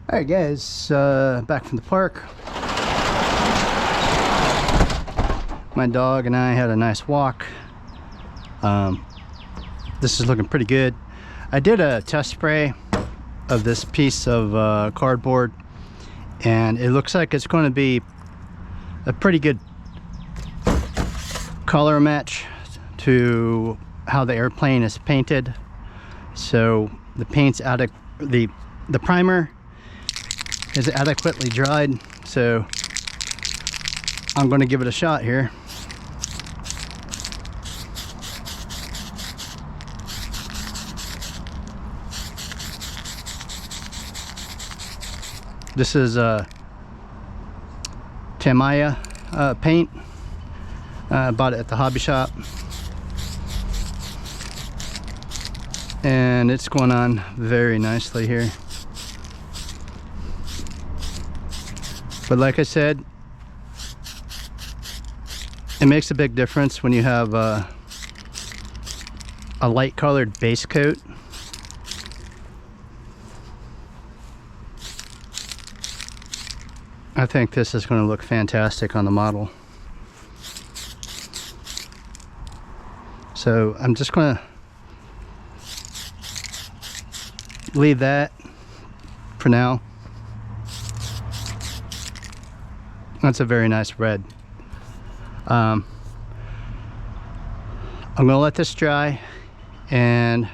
Alright guys, back from the park. My dog and I had a nice walk. This is looking pretty good. I did a test spray of this piece of cardboard, and it looks like it's going to be a pretty good color match to how the airplane is painted. So the paint's the primer is adequately dried, so I'm going to give it a shot here. This is Tamiya paint. I bought it at the hobby shop, and it's going on very nicely here. But like I said, it makes a big difference when you have a light colored base coat. I think this is going to look fantastic on the model. So I'm just going to leave that for now. That's a very nice red. I'm going to let this dry, and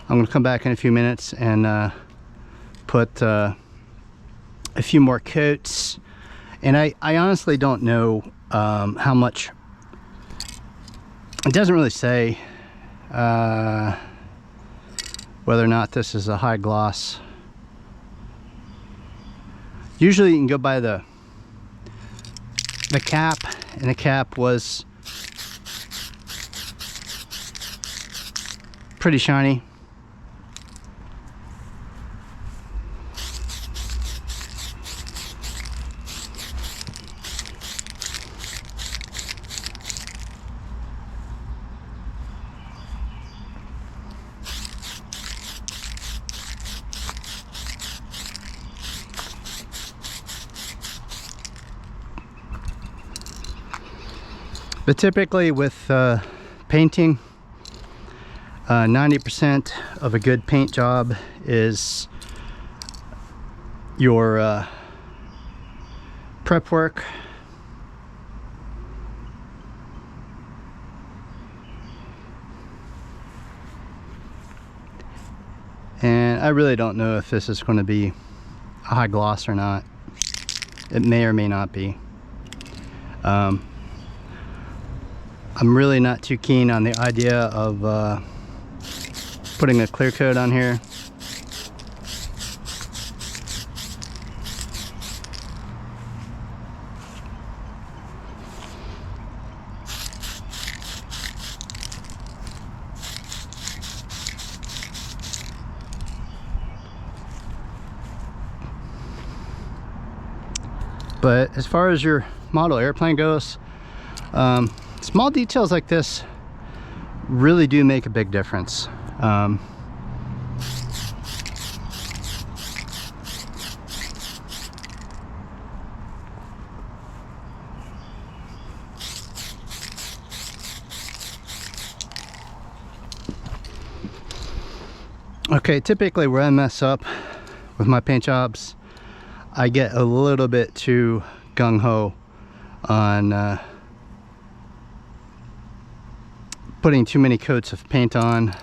I'm going to come back in a few minutes and put a few more coats. And I honestly don't know how much. It doesn't really say whether or not this is a high gloss. Usually you can go by the cap, and the cap was pretty shiny. But typically with painting, 90% of a good paint job is your prep work. And I really don't know if this is going to be a high gloss or not. It may or may not be. I'm really not too keen on the idea of putting a clear coat on here. But as far as your model airplane goes, small details like this really do make a big difference. Okay, typically where I mess up with my paint jobs, I get a little bit too gung-ho on putting too many coats of paint on.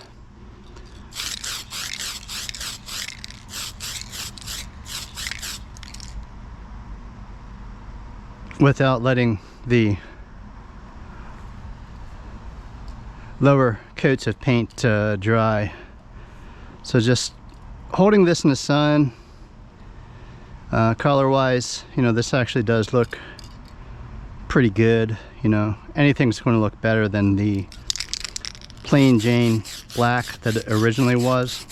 Without letting the lower coats of paint dry. So just holding this in the sun, color wise, you know, this actually does look pretty good. You know, anything's going to look better than the plain Jane black that it originally was.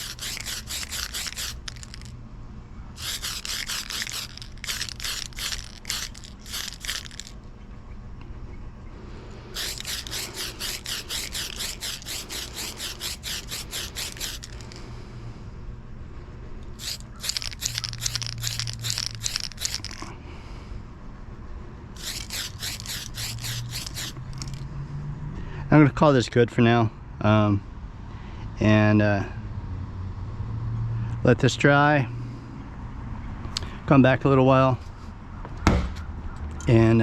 I'm gonna call this good for now, and let this dry, come back a little while, and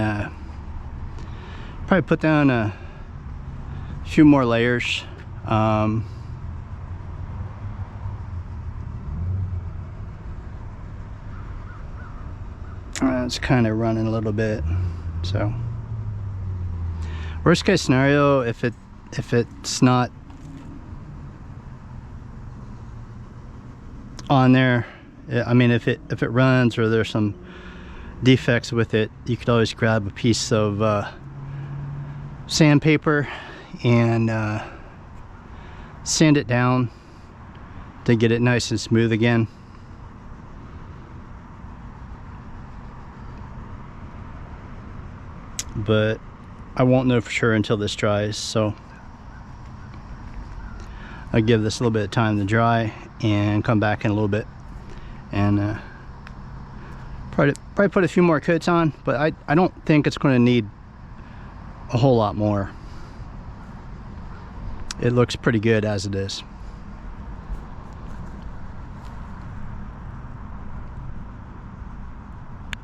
probably put down a few more layers. It's kind of running a little bit, so worst case scenario, if it's not on there, I mean, if it runs or there's some defects with it, you could always grab a piece of sandpaper and sand it down to get it nice and smooth again. But I won't know for sure until this dries, so I'll give this a little bit of time to dry and come back in a little bit and probably put a few more coats on, but I don't think it's going to need a whole lot more. It looks pretty good as it is.